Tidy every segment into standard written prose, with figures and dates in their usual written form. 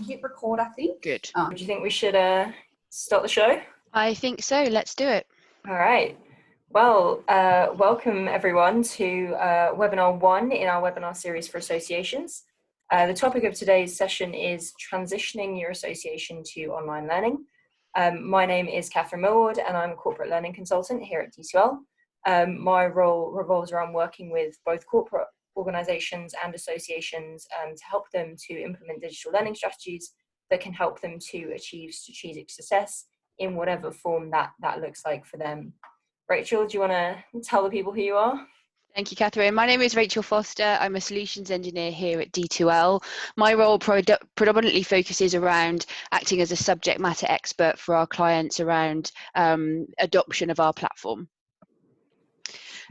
Hit record, I think. Good. Do you think we should start the show? I think so. Let's do it. All right. Well, welcome everyone to webinar 1 in our webinar series for associations. The topic of today's session is transitioning your association to online learning. My name is Catherine Millward and I'm a corporate learning consultant here at D2L. My role revolves around working with both corporate organizations and associations to help them to implement digital learning strategies that can help them to achieve strategic success in whatever form that looks like for them. Rachel, do you want to tell the people who you are? Thank you, Catherine. My name is Rachel Foster. I'm a solutions engineer here at D2L. My role predominantly focuses around acting as a subject matter expert for our clients around adoption of our platform.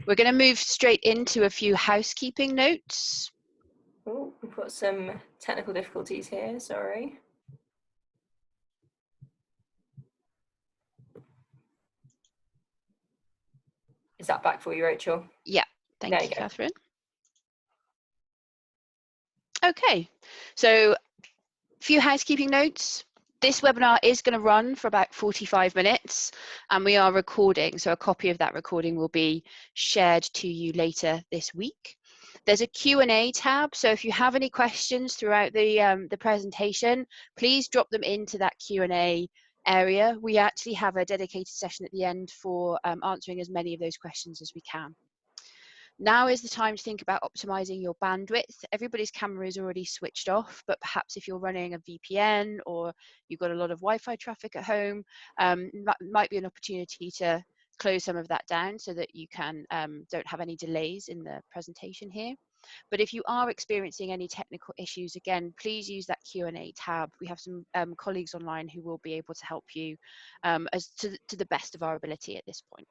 We're going to move straight into a few housekeeping notes. Oh, we've got some technical difficulties here, sorry. Is that back for you, Rachel? Yeah, thank you, Catherine. Okay, so a few housekeeping notes. This webinar is going to run for about 45 minutes and we are recording, so a copy of that recording will be shared to you later this week. There's a Q&A tab, so if you have any questions throughout the presentation, please drop them into that Q&A area. We actually have a dedicated session at the end for answering as many of those questions as we can. Now is the time to think about optimizing your bandwidth. Everybody's camera is already switched off, but perhaps if you're running a VPN or you've got a lot of Wi-Fi traffic at home, might be an opportunity to close some of that down so that you can don't have any delays in the presentation here. But if you are experiencing any technical issues, again, please use that Q&A tab. We have some colleagues online who will be able to help you as to the best of our ability at this point.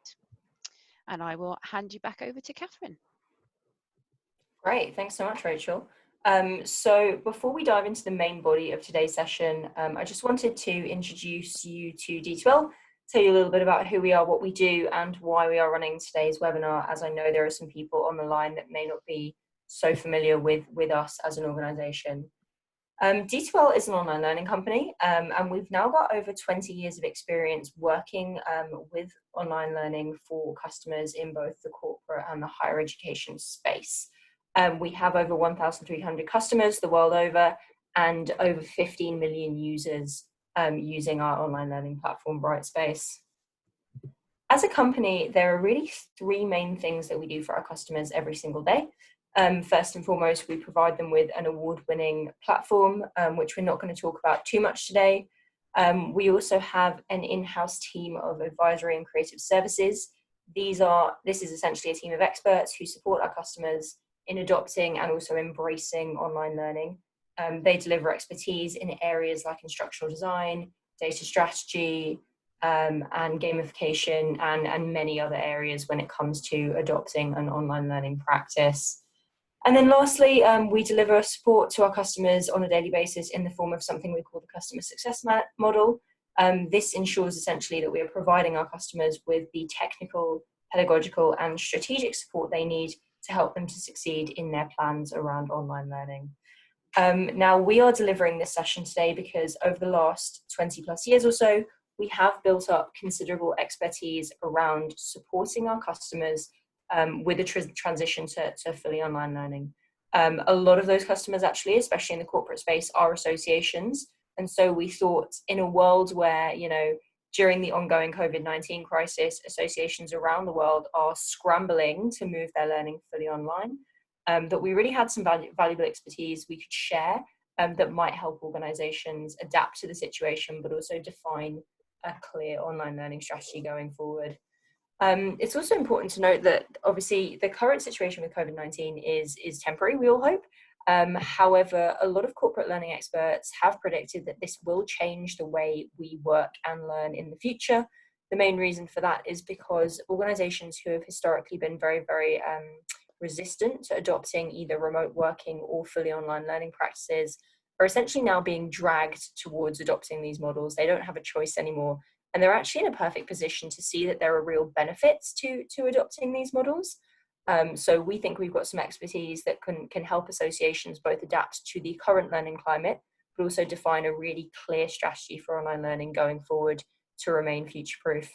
And I will hand you back over to Catherine. Great, thanks so much, Rachel. So before we dive into the main body of today's session, I just wanted to introduce you to D2L, tell you a little bit about who we are, what we do, and why we are running today's webinar, as I know there are some people on the line that may not be so familiar with us as an organization. D2L is an online learning company, and we've now got over 20 years of experience working with online learning for customers in both the corporate and the higher education space. We have over 1,300 customers the world over and over 15 million users using our online learning platform, Brightspace. As a company, there are really three main things that we do for our customers every single day. First and foremost, we provide them with an award-winning platform, which we're not going to talk about too much today. We also have an in-house team of advisory and creative services. This is essentially a team of experts who support our customers in adopting and also embracing online learning. They deliver expertise in areas like instructional design, data strategy, and gamification, and many other areas when it comes to adopting an online learning practice. And then lastly, we deliver support to our customers on a daily basis in the form of something we call the customer success model. This ensures essentially that we are providing our customers with the technical, pedagogical, and strategic support they need to help them to succeed in their plans around online learning. Now, we are delivering this session today because over the last 20 plus years or so, we have built up considerable expertise around supporting our customers with a transition to fully online learning. A lot of those customers actually, especially in the corporate space, are associations. And so we thought in a world where, during the ongoing COVID-19 crisis, associations around the world are scrambling to move their learning fully online, that we really had some valuable expertise we could share that might help organizations adapt to the situation, but also define a clear online learning strategy going forward. It's also important to note that obviously the current situation with COVID-19 is temporary, we all hope. However, a lot of corporate learning experts have predicted that this will change the way we work and learn in the future. The main reason for that is because organizations who have historically been very, very resistant to adopting either remote working or fully online learning practices are essentially now being dragged towards adopting these models. They don't have a choice anymore. And they're actually in a perfect position to see that there are real benefits to adopting these models. So we think we've got some expertise that can help associations both adapt to the current learning climate, but also define a really clear strategy for online learning going forward to remain future-proof.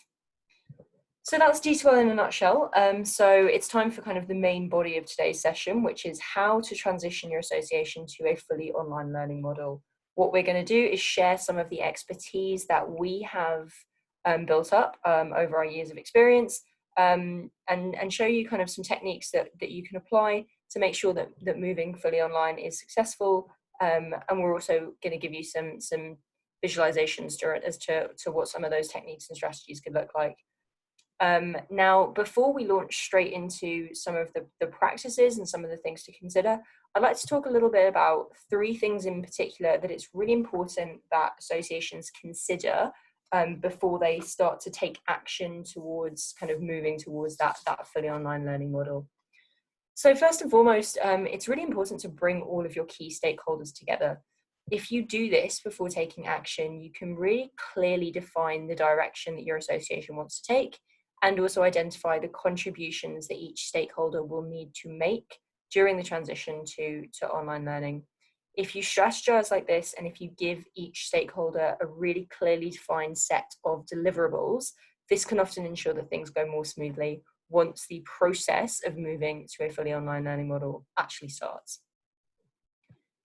So that's D2L in a nutshell. So it's time for kind of the main body of today's session, which is how to transition your association to a fully online learning model. What we're going to do is share some of the expertise that we have built up over our years of experience, and show you kind of some techniques that you can apply to make sure that moving fully online is successful. And we're also going to give you some visualizations as to what some of those techniques and strategies could look like. Now, before we launch straight into some of the practices and some of the things to consider, I'd like to talk a little bit about 3 things in particular that it's really important that associations consider before they start to take action towards kind of moving towards that fully online learning model. So first and foremost, it's really important to bring all of your key stakeholders together. If you do this before taking action, you can really clearly define the direction that your association wants to take, and also identify the contributions that each stakeholder will need to make during the transition to online learning. If you strategize like this, and if you give each stakeholder a really clearly defined set of deliverables, this can often ensure that things go more smoothly once the process of moving to a fully online learning model actually starts.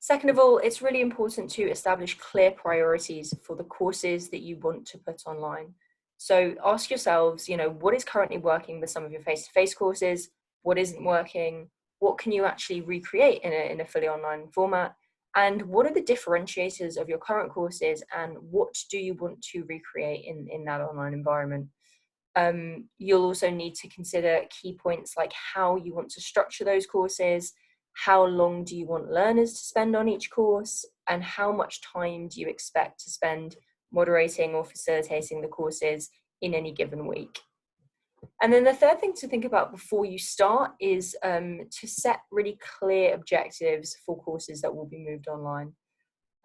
Second of all, it's really important to establish clear priorities for the courses that you want to put online. So ask yourselves, what is currently working with some of your face-to-face courses? What isn't working? What can you actually recreate in a fully online format? And what are the differentiators of your current courses, and what do you want to recreate in that online environment? You'll also need to consider key points like how you want to structure those courses, how long do you want learners to spend on each course, and how much time do you expect to spend moderating or facilitating the courses in any given week. And then the third thing to think about before you start is to set really clear objectives for courses that will be moved online.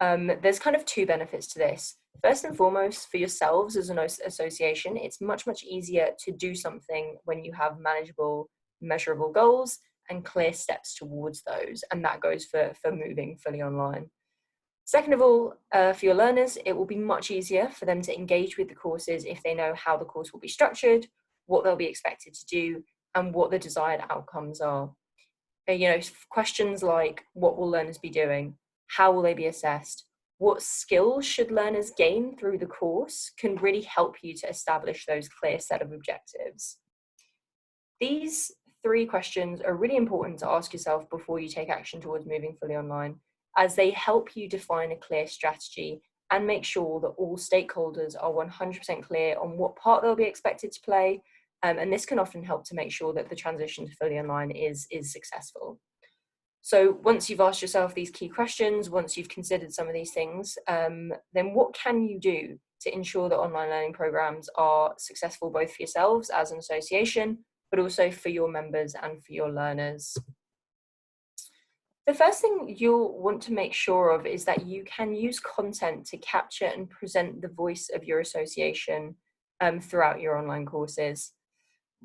There's kind of 2 benefits to this. First and foremost, for yourselves as an association, it's much easier to do something when you have manageable, measurable goals and clear steps towards those. And that goes for moving fully online. Second of all, for your learners, it will be much easier for them to engage with the courses if they know how the course will be structured, what they'll be expected to do, and what the desired outcomes are. Questions like, what will learners be doing? How will they be assessed? What skills should learners gain through the course can really help you to establish those clear set of objectives. These 3 questions are really important to ask yourself before you take action towards moving fully online, as they help you define a clear strategy and make sure that all stakeholders are 100% clear on what part they'll be expected to play. And this can often help to make sure that the transition to fully online is successful. So once you've asked yourself these key questions, once you've considered some of these things, then what can you do to ensure that online learning programs are successful both for yourselves as an association, but also for your members and for your learners? The first thing you'll want to make sure of is that you can use content to capture and present the voice of your association throughout your online courses.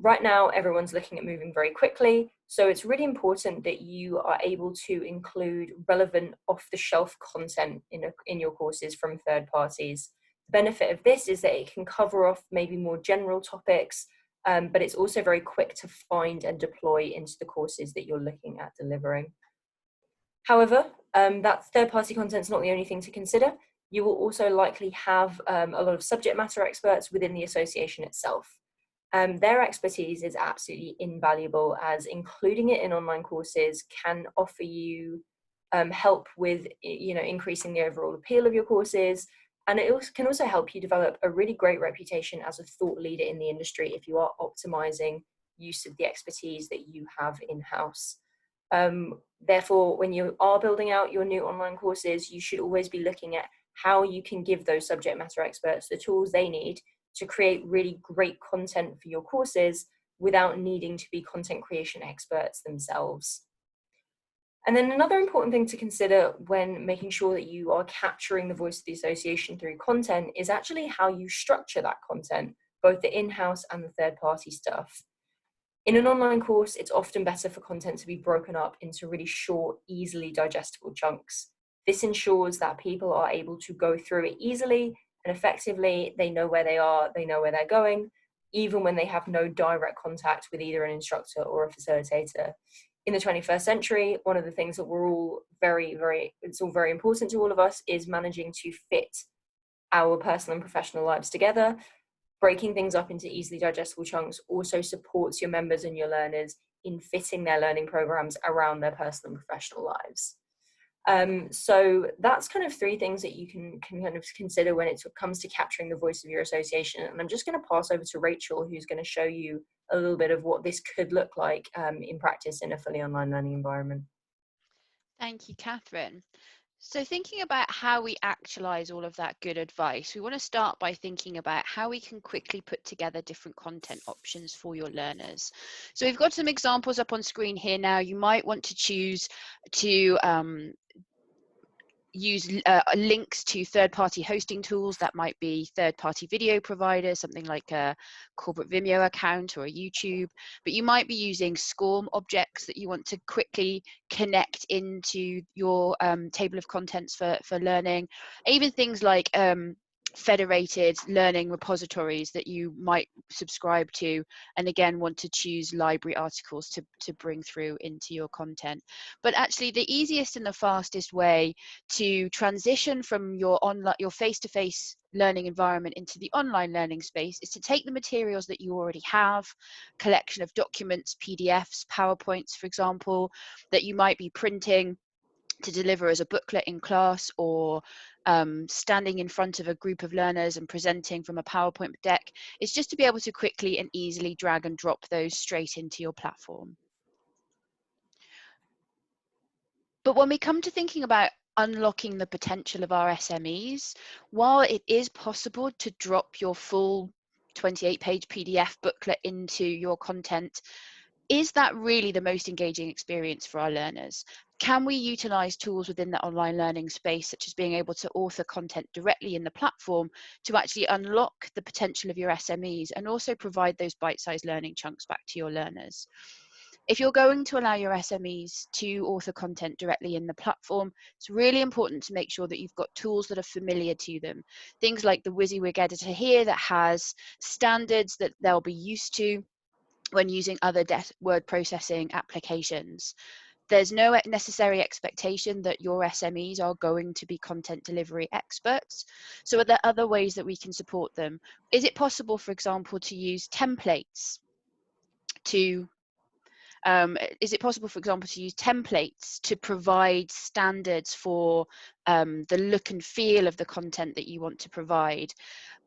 Right now, everyone's looking at moving very quickly, so it's really important that you are able to include relevant off-the-shelf content in your courses from third parties. The benefit of this is that it can cover off maybe more general topics, but it's also very quick to find and deploy into the courses that you're looking at delivering. However, that third-party content is not the only thing to consider. You will also likely have a lot of subject matter experts within the association itself. Their expertise is absolutely invaluable, as including it in online courses can offer you help with increasing the overall appeal of your courses, and it can also help you develop a really great reputation as a thought leader in the industry if you are optimizing use of the expertise that you have in-house. Therefore, when you are building out your new online courses, you should always be looking at how you can give those subject matter experts the tools they need to create really great content for your courses without needing to be content creation experts themselves. And then another important thing to consider when making sure that you are capturing the voice of the association through content is actually how you structure that content, both the in-house and the third-party stuff. In an online course, it's often better for content to be broken up into really short, easily digestible chunks. This ensures that people are able to go through it easily and effectively. They know where they are, they know where they're going, even when they have no direct contact with either an instructor or a facilitator. In the 21st century, one of the things that we're all it's all very important to all of us is managing to fit our personal and professional lives together. Breaking things up into easily digestible chunks also supports your members and your learners in fitting their learning programs around their personal and professional lives. So that's kind of three things that you can kind of consider when it comes to capturing the voice of your association. And I'm just going to pass over to Rachel, who's going to show you a little bit of what this could look like in practice in a fully online learning environment. Thank you, Catherine. So thinking about how we actualize all of that good advice, we want to start by thinking about how we can quickly put together different content options for your learners. So we've got some examples up on screen here now. You might want to choose to use links to third-party hosting tools. That might be third-party video providers, something like a corporate Vimeo account or a YouTube, but you might be using SCORM objects that you want to quickly connect into your table of contents for learning. Even things like federated learning repositories that you might subscribe to, and again want to choose library articles to bring through into your content. But actually the easiest and the fastest way to transition from your face-to-face learning environment into the online learning space is to take the materials that you already have, collection of documents, PDFs, PowerPoints, for example, that you might be printing to deliver as a booklet in class, or standing in front of a group of learners and presenting from a PowerPoint deck. It's just to be able to quickly and easily drag and drop those straight into your platform. But when we come to thinking about unlocking the potential of our SMEs, while it is possible to drop your full 28-page PDF booklet into your content, is that really the most engaging experience for our learners? Can we utilize tools within the online learning space, such as being able to author content directly in the platform, to actually unlock the potential of your SMEs and also provide those bite-sized learning chunks back to your learners? If you're going to allow your SMEs to author content directly in the platform, it's really important to make sure that you've got tools that are familiar to them. Things like the WYSIWYG editor here that has standards that they'll be used to when using other word processing applications. There's no necessary expectation that your SMEs are going to be content delivery experts. So are there other ways that we can support them? Is it possible, for example, to use templates to provide standards for the look and feel of the content that you want to provide,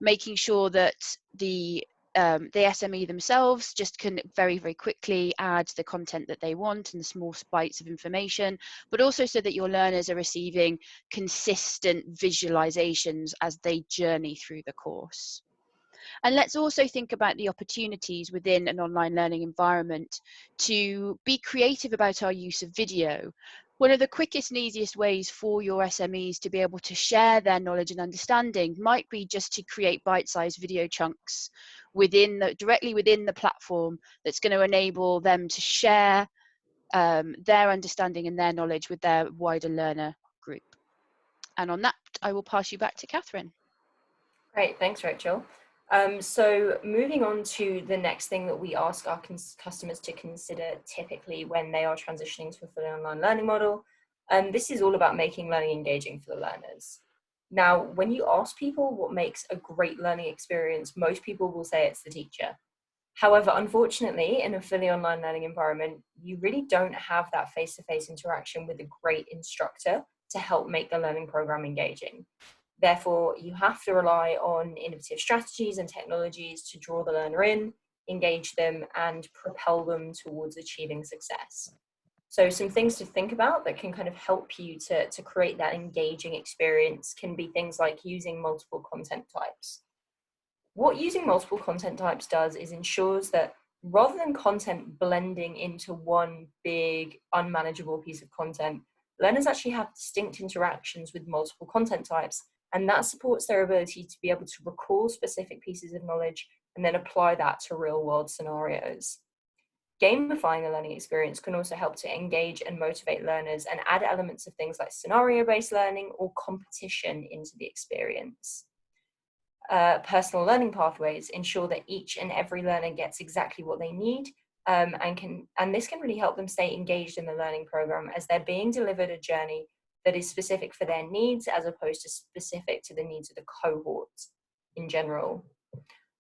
making sure that the SME themselves just can very, very quickly add the content that they want and the small bites of information, but also so that your learners are receiving consistent visualizations as they journey through the course. And let's also think about the opportunities within an online learning environment to be creative about our use of video. One of the quickest and easiest ways for your SMEs to be able to share their knowledge and understanding might be just to create bite-sized video chunks directly within the platform that's going to enable them to share their understanding and their knowledge with their wider learner group. And on that, I will pass you back to Catherine. Great, thanks, Rachel. So moving on to the next thing that we ask our customers to consider typically when they are transitioning to a fully online learning model. This is all about making learning engaging for the learners. Now, when you ask people what makes a great learning experience, most people will say it's the teacher. However, unfortunately, in a fully online learning environment, you really don't have that face-to-face interaction with a great instructor to help make the learning program engaging. Therefore, you have to rely on innovative strategies and technologies to draw the learner in, engage them, and propel them towards achieving success. So some things to think about that can kind of help you to create that engaging experience can be things like using multiple content types. What using multiple content types does is ensures that rather than content blending into one big unmanageable piece of content, learners actually have distinct interactions with multiple content types, and that supports their ability to be able to recall specific pieces of knowledge and then apply that to real world scenarios. Gamifying the learning experience can also help to engage and motivate learners and add elements of things like scenario-based learning or competition into the experience. Personal learning pathways ensure that each and every learner gets exactly what they need, and this can really help them stay engaged in the learning program as they're being delivered a journey that is specific for their needs as opposed to specific to the needs of the cohort in general.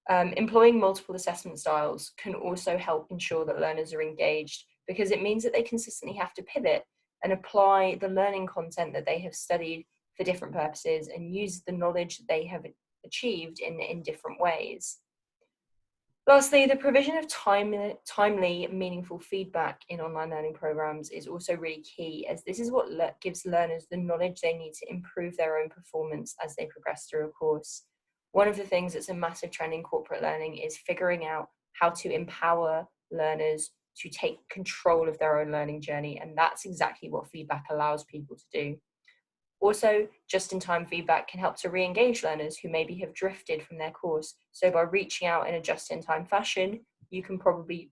Employing multiple assessment styles can also help ensure that learners are engaged, because it means that they consistently have to pivot and apply the learning content that they have studied for different purposes and use the knowledge that they have achieved in different ways. Lastly, the provision of timely, meaningful feedback in online learning programs is also really key, as this is what gives learners the knowledge they need to improve their own performance as they progress through a course. One of the things that's a massive trend in corporate learning is figuring out how to empower learners to take control of their own learning journey, and that's exactly what feedback allows people to do. Also, just-in-time feedback can help to re-engage learners who maybe have drifted from their course. So by reaching out in a just-in-time fashion, you can probably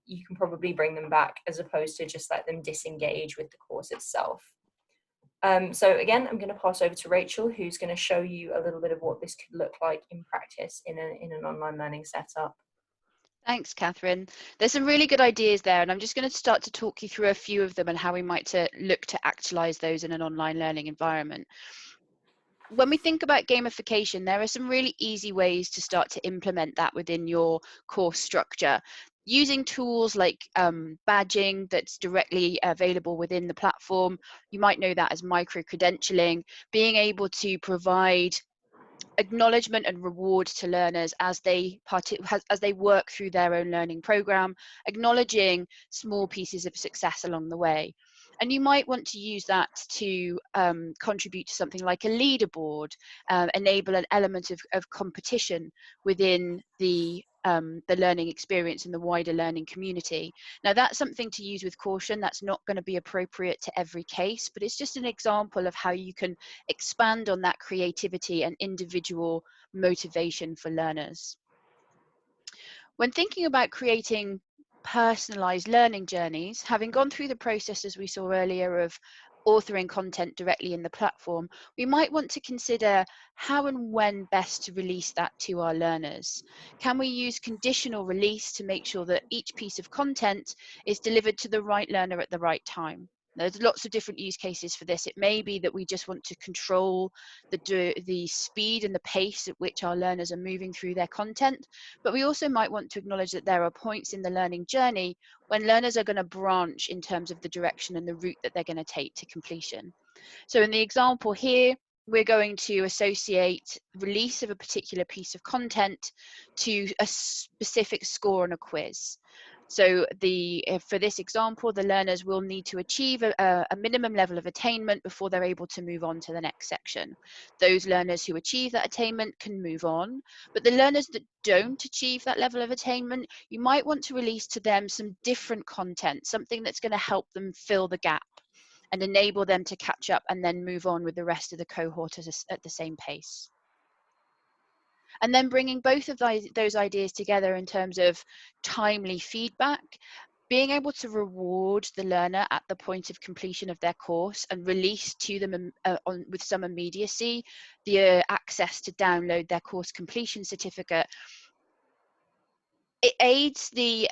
bring them back, as opposed to just let them disengage with the course itself. So again, I'm going to pass over to Rachel, who's going to show you a little bit of what this could look like in practice in an online learning setup. Thanks, Catherine. There's some really good ideas there, and I'm just going to start to talk you through a few of them and how we might look to actualize those in an online learning environment. When we think about gamification, there are some really easy ways to start to implement that within your course structure. Using tools like badging that's directly available within the platform, you might know that as micro-credentialing, being able to provide acknowledgement and reward to learners as they work through their own learning program, acknowledging small pieces of success along the way. And you might want to use that to contribute to something like a leaderboard, enable an element of competition within the learning experience and the wider learning community. Now, that's something to use with caution. That's not going to be appropriate to every case, but it's just an example of how you can expand on that creativity and individual motivation for learners. When thinking about creating personalized learning journeys, having gone through the process, as we saw earlier, of authoring content directly in the platform, we might want to consider how and when best to release that to our learners. Can we use conditional release to make sure that each piece of content is delivered to the right learner at the right time? There's lots of different use cases for this. It may be that we just want to control the speed and the pace at which our learners are moving through their content, but we also might want to acknowledge that there are points in the learning journey when learners are going to branch in terms of the direction and the route that they're going to take to completion. So in the example here, we're going to associate release of a particular piece of content to a specific score on a quiz. So for this example, the learners will need to achieve a minimum level of attainment before they're able to move on to the next section. Those learners who achieve that attainment can move on, but the learners that don't achieve that level of attainment, you might want to release to them some different content, something that's going to help them fill the gap and enable them to catch up and then move on with the rest of the cohort at the same pace. And then bringing both of those ideas together in terms of timely feedback, being able to reward the learner at the point of completion of their course and release to them with some immediacy the access to download their course completion certificate. It aids the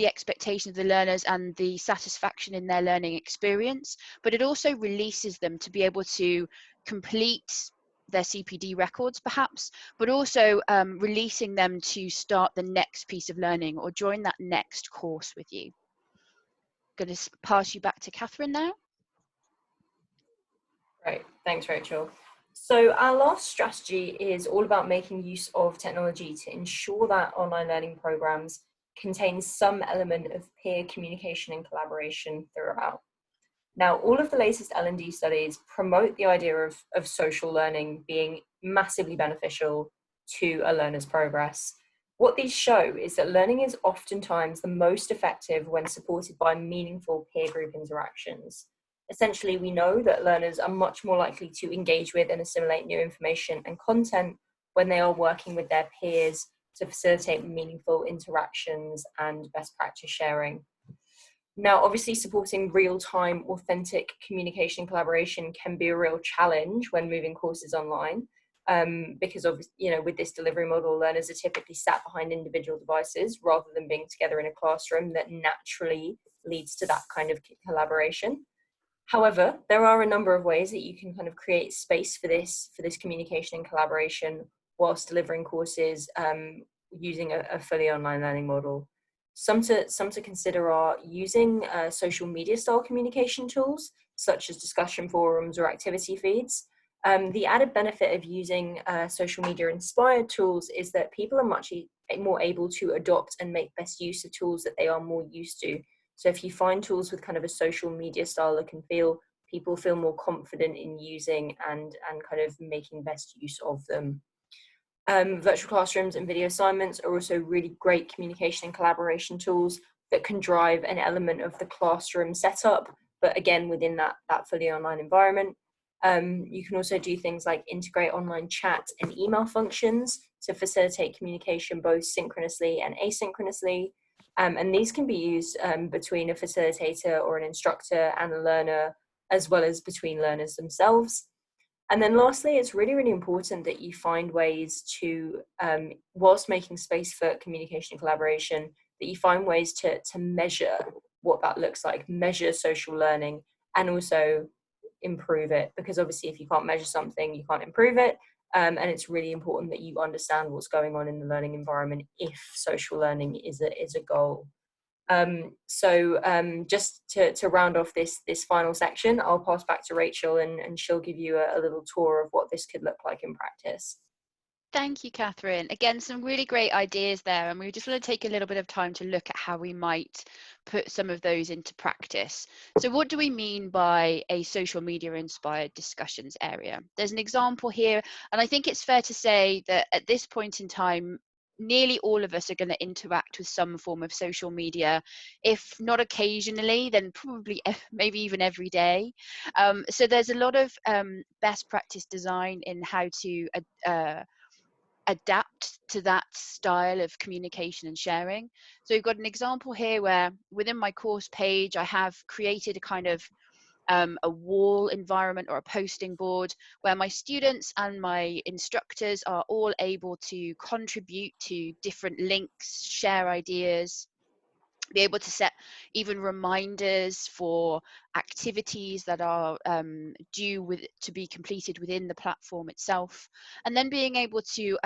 expectation of the learners and the satisfaction in their learning experience, but it also releases them to be able to complete their CPD records perhaps, but also releasing them to start the next piece of learning or join that next course with you. I'm going to pass you back to Catherine now. Great, thanks Rachel. So our last strategy is all about making use of technology to ensure that online learning programs contain some element of peer communication and collaboration throughout. Now, all of the latest L&D studies promote the idea of social learning being massively beneficial to a learner's progress. What these show is that learning is oftentimes the most effective when supported by meaningful peer group interactions. Essentially, we know that learners are much more likely to engage with and assimilate new information and content when they are working with their peers to facilitate meaningful interactions and best practice sharing. Now, obviously, supporting real-time, authentic communication and collaboration can be a real challenge when moving courses online, because of, with this delivery model, learners are typically sat behind individual devices rather than being together in a classroom that naturally leads to that kind of collaboration. However, there are a number of ways that you can kind of create space for this communication and collaboration whilst delivering courses using a fully online learning model. Some to consider are using social media style communication tools such as discussion forums or activity feeds. The added benefit of using social media inspired tools is that people are much more able to adopt and make best use of tools that they are more used to. So if you find tools with kind of a social media style look and feel, people feel more confident in using and kind of making best use of them. Virtual classrooms and video assignments are also really great communication and collaboration tools that can drive an element of the classroom setup, but again, within that fully online environment. You can also do things like integrate online chat and email functions to facilitate communication both synchronously and asynchronously. And these can be used between a facilitator or an instructor and a learner, as well as between learners themselves. And then lastly, it's really, really important that you find ways to, whilst making space for communication and collaboration, that you find ways to measure what that looks like, measure social learning, and also improve it. Because obviously, if you can't measure something, you can't improve it. And it's really important that you understand what's going on in the learning environment if social learning is a goal. Just to round off this final section, I'll pass back to Rachel and she'll give you a little tour of what this could look like in practice. Thank you, Catherine. Again, some really great ideas there, and we just want to take a little bit of time to look at how we might put some of those into practice. So what do we mean by a social media inspired discussions area? There's an example here, and I think it's fair to say that at this point in time, nearly all of us are going to interact with some form of social media, if not occasionally, then probably maybe even every day. So there's a lot of best practice design in how to adapt to that style of communication and sharing. So we've got an example here where within my course page, I have created a kind of a wall environment or a posting board where my students and my instructors are all able to contribute to different links, share ideas, be able to set even reminders for activities that are due to be completed within the platform itself, and then being able to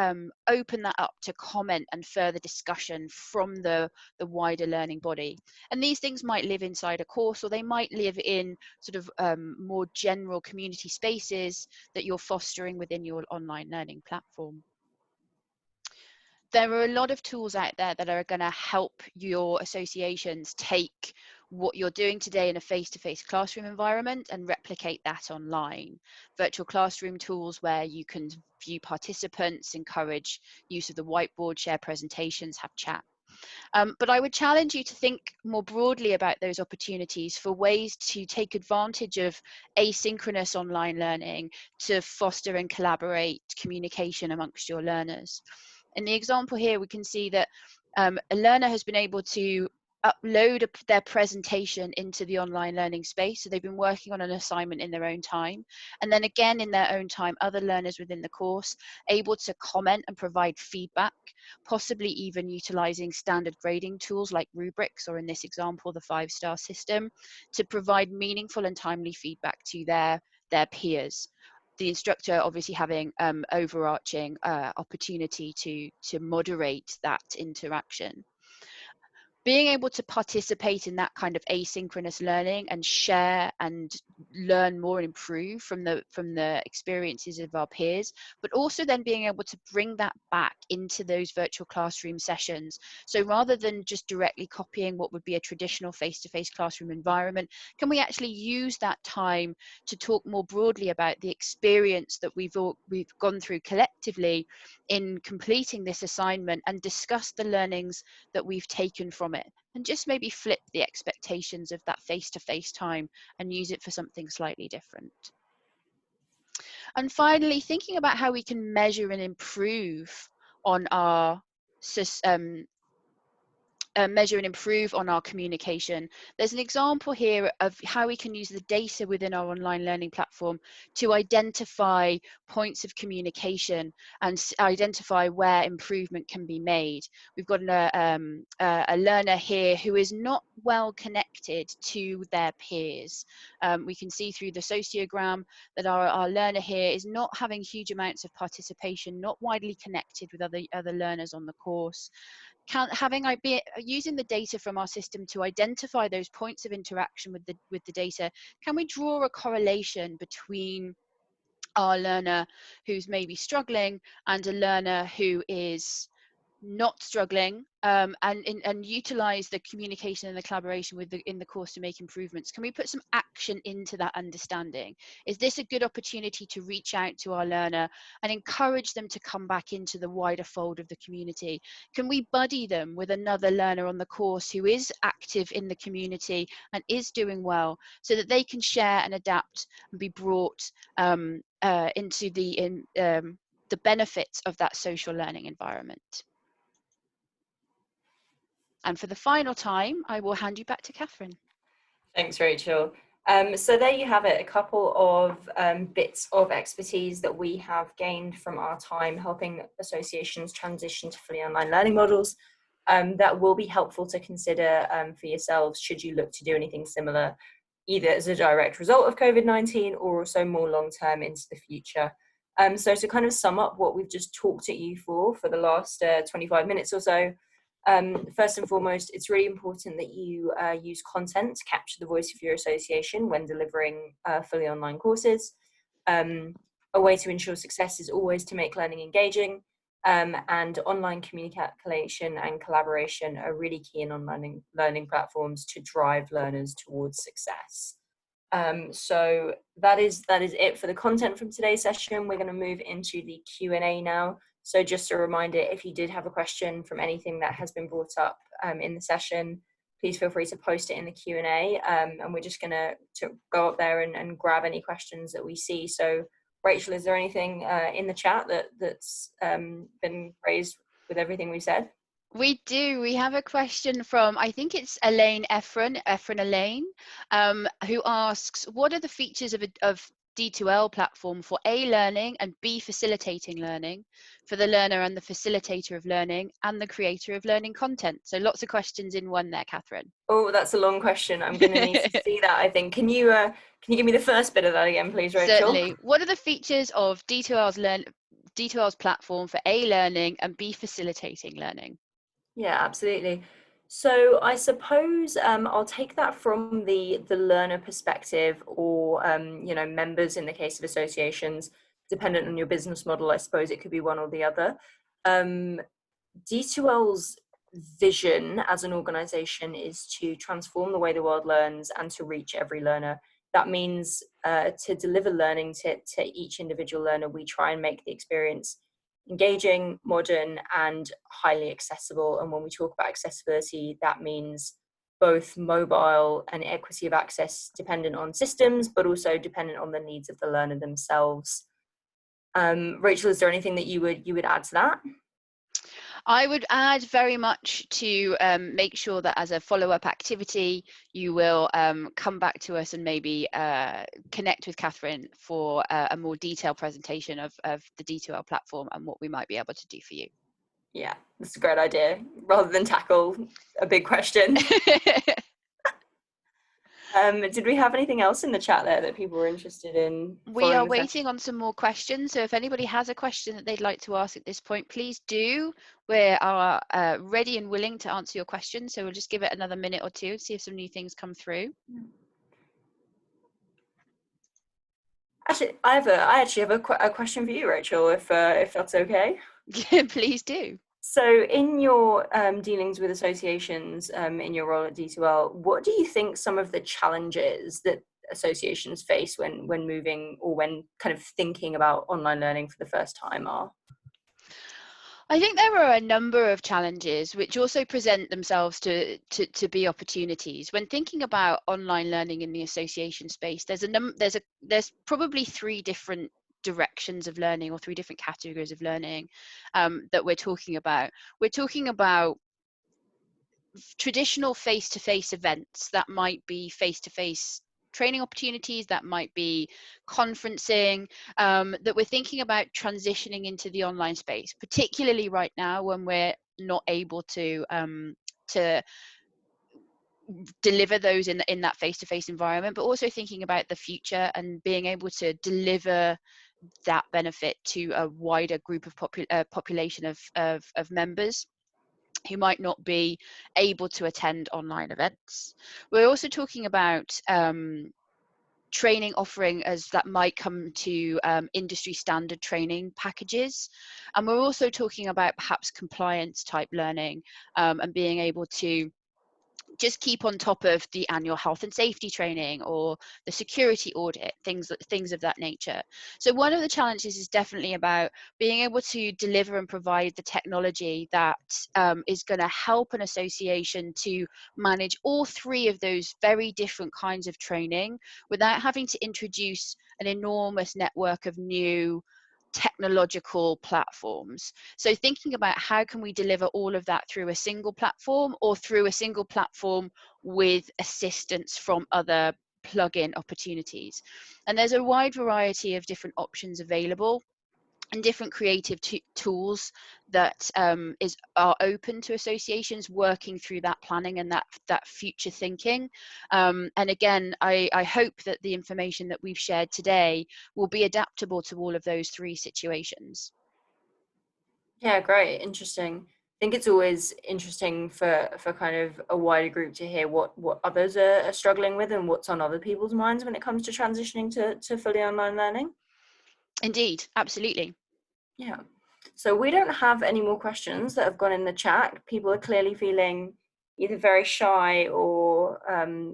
open that up to comment and further discussion from the wider learning body. And these things might live inside a course, or they might live in sort of more general community spaces that you're fostering within your online learning platform. There are a lot of tools out there that are going to help your associations take what you're doing today in a face-to-face classroom environment and replicate that online. Virtual classroom tools where you can view participants, encourage use of the whiteboard, share presentations, have chat. But I would challenge you to think more broadly about those opportunities for ways to take advantage of asynchronous online learning to foster and collaborate communication amongst your learners. In the example here, we can see that a learner has been able to upload their presentation into the online learning space. So they've been working on an assignment in their own time. And then again, in their own time, other learners within the course able to comment and provide feedback, possibly even utilizing standard grading tools like rubrics, or in this example, the 5-star system, to provide meaningful and timely feedback to their peers. The instructor obviously having overarching opportunity to moderate that interaction. Being able to participate in that kind of asynchronous learning and share and learn more and improve from the experiences of our peers, but also then being able to bring that back into those virtual classroom sessions. So rather than just directly copying what would be a traditional face-to-face classroom environment, can we actually use that time to talk more broadly about the experience that we've gone through collectively in completing this assignment, and discuss the learnings that we've taken from it, and just maybe flip the expectations of that face-to-face time and use it for something slightly different. And finally, thinking about how we can measure and improve on our measure and improve on our communication. There's an example here of how we can use the data within our online learning platform to identify points of communication and identify where improvement can be made. We've got a learner here who is not well connected to their peers. We can see through the sociogram that our learner here is not having huge amounts of participation, not widely connected with other learners on the course. Using the data from our system to identify those points of interaction with the data, can we draw a correlation between our learner who's maybe struggling and a learner who is not struggling, and utilize the communication and the collaboration in the course to make improvements? Can we put some action into that understanding? Is this a good opportunity to reach out to our learner and encourage them to come back into the wider fold of the community? Can we buddy them with another learner on the course who is active in the community and is doing well, so that they can share and adapt and be brought into the benefits of that social learning environment? And for the final time, I will hand you back to Catherine. Thanks, Rachel. So there you have it, a couple of bits of expertise that we have gained from our time helping associations transition to fully online learning models, that will be helpful to consider for yourselves should you look to do anything similar, either as a direct result of COVID-19 or also more long-term into the future. So to kind of sum up what we've just talked at you for the last 25 minutes or so, first and foremost, it's really important that you use content to capture the voice of your association when delivering fully online courses. A way to ensure success is always to make learning engaging, and online communication and collaboration are really key in online learning platforms to drive learners towards success. So that is it for the content from today's session. We're going to move into the Q&A now. So just a reminder, if you did have a question from anything that has been brought up in the session, please feel free to post it in the Q&A, and we're just going to go up there and grab any questions that we see. So Rachel, is there anything in the chat that's been raised with everything we said? We do. We have a question from, I think it's Elaine Elaine, who asks, what are the features of D2L platform for A, learning, and B, facilitating learning for the learner and the facilitator of learning and the creator of learning content? So lots of questions in one there, Catherine. Oh, that's a long question. I'm going to need to see that, I think. Can you give me the first bit of that again, please, Rachel? Certainly. What are the features of D2L's platform for A, learning, and B, facilitating learning? Yeah, absolutely. So I suppose I'll take that from the learner perspective, or members in the case of associations, dependent on your business model. I suppose it could be one or the other. D2L's vision as an organization is to transform the way the world learns and to reach every learner. That means to deliver learning to each individual learner, we try and make the experience engaging, modern, and highly accessible. And when we talk about accessibility, that means both mobile and equity of access dependent on systems, but also dependent on the needs of the learner themselves. Rachel, is there anything that you would add to that? I would add very much to make sure that as a follow-up activity, you will come back to us and maybe connect with Catherine for a more detailed presentation of the D2L platform and what we might be able to do for you. Yeah, that's a great idea, rather than tackle a big question. Did we have anything else in the chat there that people were interested in? We are waiting on some more questions. So if anybody has a question that they'd like to ask at this point, please do. We are ready and willing to answer your question. So we'll just give it another minute or two, see if some new things come through. Actually, I actually have a question for you, Rachel, if that's okay. Please do. So in your dealings with associations, in your role at D2L, what do you think some of the challenges that associations face when moving or when kind of thinking about online learning for the first time are? I think there are a number of challenges which also present themselves to be opportunities. When thinking about online learning in the association space, there's probably three different directions of learning, or three different categories of learning that we're talking about. We're talking about traditional face-to-face events that might be face-to-face training opportunities, that might be conferencing, that we're thinking about transitioning into the online space, particularly right now when we're not able to deliver those in that face-to-face environment, but also thinking about the future and being able to deliver that benefit to a wider group of population of members who might not be able to attend online events. We're also talking about training offering as that might come to industry standard training packages. And we're also talking about perhaps compliance type learning and being able to just keep on top of the annual health and safety training or the security audit, things of that nature. So one of the challenges is definitely about being able to deliver and provide the technology that is going to help an association to manage all three of those very different kinds of training without having to introduce an enormous network of new technological platforms. So thinking about how can we deliver all of that through a single platform or through a single platform with assistance from other plug-in opportunities. And there's a wide variety of different options available and different creative tools that are open to associations working through that planning and that future thinking. And again, I hope that the information that we've shared today will be adaptable to all of those three situations. Yeah, great, interesting. I think it's always interesting for kind of a wider group to hear what others are struggling with and what's on other people's minds when it comes to transitioning to fully online learning. Indeed, absolutely. Yeah. So we don't have any more questions that have gone in the chat. People are clearly feeling either very shy or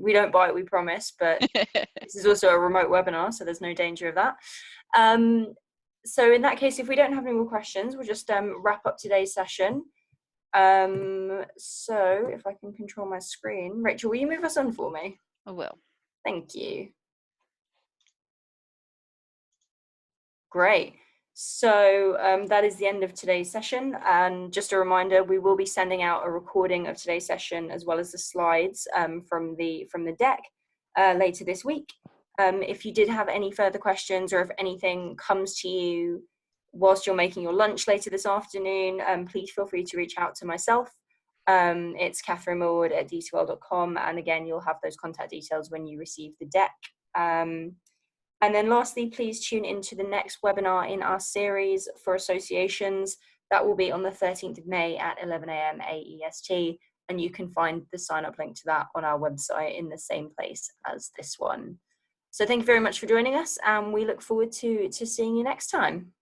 we don't bite, we promise, but this is also a remote webinar, so there's no danger of that. So in that case, if we don't have any more questions, we'll just wrap up today's session. So if I can control my screen, Rachel, will you move us on for me? I will. Thank you. Great. So that is the end of today's session. And just a reminder, we will be sending out a recording of today's session as well as the slides from the deck later this week. If you did have any further questions or if anything comes to you whilst you're making your lunch later this afternoon, please feel free to reach out to myself. It's Catherine Millward at d2l.com. And again, you'll have those contact details when you receive the deck. And then lastly, please tune into the next webinar in our series for associations. That will be on the 13th of May at 11 a.m. AEST. And you can find the sign up link to that on our website in the same place as this one. So thank you very much for joining us, and we look forward to seeing you next time.